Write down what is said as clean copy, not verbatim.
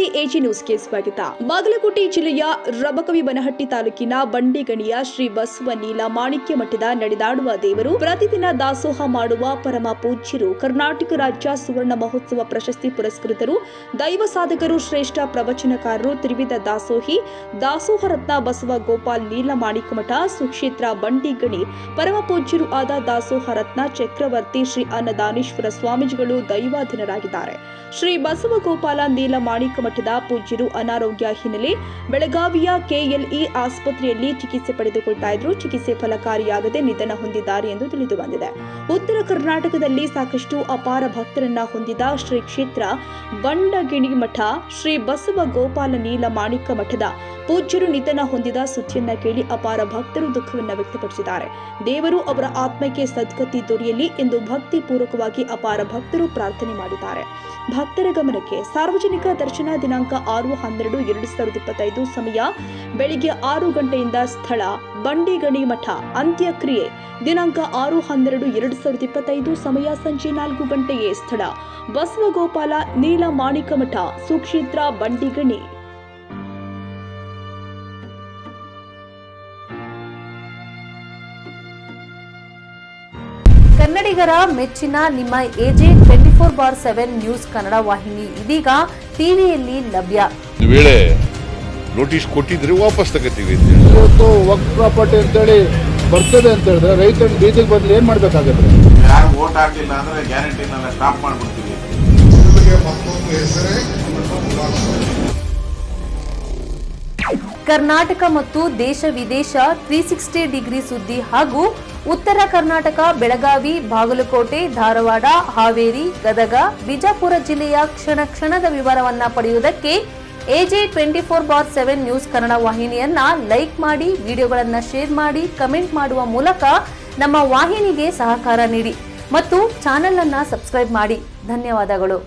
ನಮಸ್ತೆ, ಎಜಿ ನ್ಯೂಸ್ಗೆ ಸ್ವಾಗತ. ಬಾಗಲಕೋಟೆ ಜಿಲ್ಲೆಯ ರಬಕವಿಬನಹಟ್ಟಿ ತಾಲೂಕಿನ ಬಂಡಿಗಣಿಯ ಶ್ರೀ ಬಸವ ನೀಲ ಮಾಣಿಕ್ಯ ಮಠದ ನಡೆದಾಡುವ ದೇವರು ಪ್ರತಿದಿನ ದಾಸೋಹ ಮಾಡುವ ಪರಮ ಪೂಜ್ಯರು, ಕರ್ನಾಟಕ ರಾಜ್ಯ ಸುವರ್ಣ ಮಹೋತ್ಸವ ಪ್ರಶಸ್ತಿ ಪುರಸ್ಕೃತರು, ದೈವ ಸಾಧಕರು, ಶ್ರೇಷ್ಠ ಪ್ರವಚನಕಾರರು, ತ್ರಿವಿಧ ದಾಸೋಹಿ, ದಾಸೋಹ ರತ್ನ ಬಸವ ಗೋಪಾಲ್ ನೀಲ ಮಾಣಿಕ್ಯ ಮಠ ಸುಕ್ಷೇತ್ರ ಬಂಡಿಗಣಿ ಪರಮ ಪೂಜ್ಯರು ಆದ ದಾಸೋಹ ರತ್ನ ಚಕ್ರವರ್ತಿ ಶ್ರೀ ಅನ್ನದಾನೇಶ್ವರ ಸ್ವಾಮೀಜಿಗಳು ದೈವಾಧೀನರಾಗಿದ್ದಾರೆ. ಶ್ರೀ ಬಸವ ಗೋಪಾಲ ನೀಲ ಮಾಣಿಕ್ಯ ಮಠದ ಪೂಜ್ಯರು ಅನಾರೋಗ್ಯ ಹಿನ್ನೆಲೆ ಬೆಳಗಾವಿಯ ಕೆಎಲ್ಇ ಆಸ್ಪತ್ರೆಯಲ್ಲಿ ಚಿಕಿತ್ಸೆ ಪಡೆದುಕೊಳ್ತಾ ಇದ್ರು. ಚಿಕಿತ್ಸೆ ಫಲಕಾರಿಯಾಗದೆ ನಿಧನ ಹೊಂದಿದ್ದಾರೆ ಎಂದು ತಿಳಿದು ಬಂದಿದೆ. ಉತ್ತರ ಕರ್ನಾಟಕದಲ್ಲಿ ಸಾಕಷ್ಟು ಅಪಾರ ಭಕ್ತರನ್ನ ಹೊಂದಿದ ಶ್ರೀ ಕ್ಷೇತ್ರ ಬಂಡಗಿಣಿ ಮಠ ಶ್ರೀ ಬಸವ ಗೋಪಾಲ ನೀಲ ಮಾಣಿಕ್ಯ ಮಠದ ಪೂಜ್ಯರು ನಿಧನ ಹೊಂದಿದ ಸುದ್ದಿಯನ್ನ ಕೇಳಿ ಅಪಾರ ಭಕ್ತರು ದುಃಖವನ್ನ ವ್ಯಕ್ತಪಡಿಸಿದ್ದಾರೆ. ದೇವರು ಅವರ ಆತ್ಮಕ್ಕೆ ಸದ್ಗತಿ ದೊರೆಯಲಿ ಎಂದು ಭಕ್ತಿ ಪೂರ್ವಕವಾಗಿ ಅಪಾರ ಭಕ್ತರು ಪ್ರಾರ್ಥನೆ ಮಾಡಿದ್ದಾರೆ. ಭಕ್ತರ ಗಮನಕ್ಕೆ, ಸಾರ್ವಜನಿಕ ದರ್ಶನ ದಿನಾಂಕ 6/12/2025 ಸಮಯ ಬೆಳಿಗ್ಗೆ 6 ಗಂಟೆಯಿಂದ, ಸ್ಥಳ ಬಂಡಿಗಣಿ ಮಠ. ಅಂತ್ಯಕ್ರಿಯೆ ದಿನಾಂಕ 6/12/2025 ಸಮಯ ಸಂಜೆ 4 ಗಂಟೆಗೆ, ಸ್ಥಳ ಬಸವಗೋಪಾಲ ನೀಲ ಮಾಣಿಕ್ಯ ಮಠ ಸುಕ್ಷೇತ್ರ ಬಂಡಿಗಣಿ. ಕನ್ನಡಿಗರ ಮೆಚ್ಚಿನ ನಿಮ್ಮ ಎಜೆ 24/7 ನ್ಯೂಸ್ ಕನ್ನಡ ವಾಹಿನಿ ಇದೀಗ ಟಿವಿಯಲ್ಲಿ ಲಭ್ಯ. ವೇಳೆ ನೋಟಿಸ್ ಕೊಟ್ಟಿದ್ರೆ ವಾಪಸ್ ತಗೋತೀವಿ. ಇವತ್ತು ವಕ್ಫ್ ಪ್ರಾಪರ್ಟಿ ಅಂತೇಳಿ ಬರ್ತದೆ ಅಂತ ಹೇಳಿದ್ರೆ ರೈತರ ಬೀದಿಗೆ ಬದಲು ಏನ್ ಮಾಡ್ಬೇಕಾಗತ್ತೆ? ಯಾರು ವೋಟ್ ಹಾಕಿಲ್ಲ ಅಂದ್ರೆ ಗ್ಯಾರಂಟಿನೆಲ್ಲ ಸ್ಟಾಪ್ ಮಾಡ್ಬಿಡ್ತೀವಿ. ಕರ್ನಾಟಕ ಮತ್ತು ದೇಶ ವಿದೇಶ 360 ಡಿಗ್ರಿ ಸುದ್ದಿ ಹಾಗೂ ಉತ್ತರ ಕರ್ನಾಟಕ, ಬೆಳಗಾವಿ, ಬಾಗಲಕೋಟೆ, ಧಾರವಾಡ, ಹಾವೇರಿ, ಗದಗ, ಬಿಜಾಪುರ ಜಿಲ್ಲೆಯ ಕ್ಷಣ ಕ್ಷಣದ ವಿವರವನ್ನ ಪಡೆಯುವುದಕ್ಕೆ ಎಜೆ 24/7 ನ್ಯೂಸ್ ಕನ್ನಡ ವಾಹಿನಿಯನ್ನ ಲೈಕ್ ಮಾಡಿ, ವಿಡಿಯೋಗಳನ್ನ ಶೇರ್ ಮಾಡಿ, ಕಮೆಂಟ್ ಮಾಡುವ ಮೂಲಕ ನಮ್ಮ ವಾಹಿನಿಗೆ ಸಹಕಾರ ನೀಡಿ ಮತ್ತು ಚಾನೆಲ್ ಅನ್ನ ಸಬ್ಸ್ಕ್ರೈಬ್ ಮಾಡಿ. ಧನ್ಯವಾದಗಳು.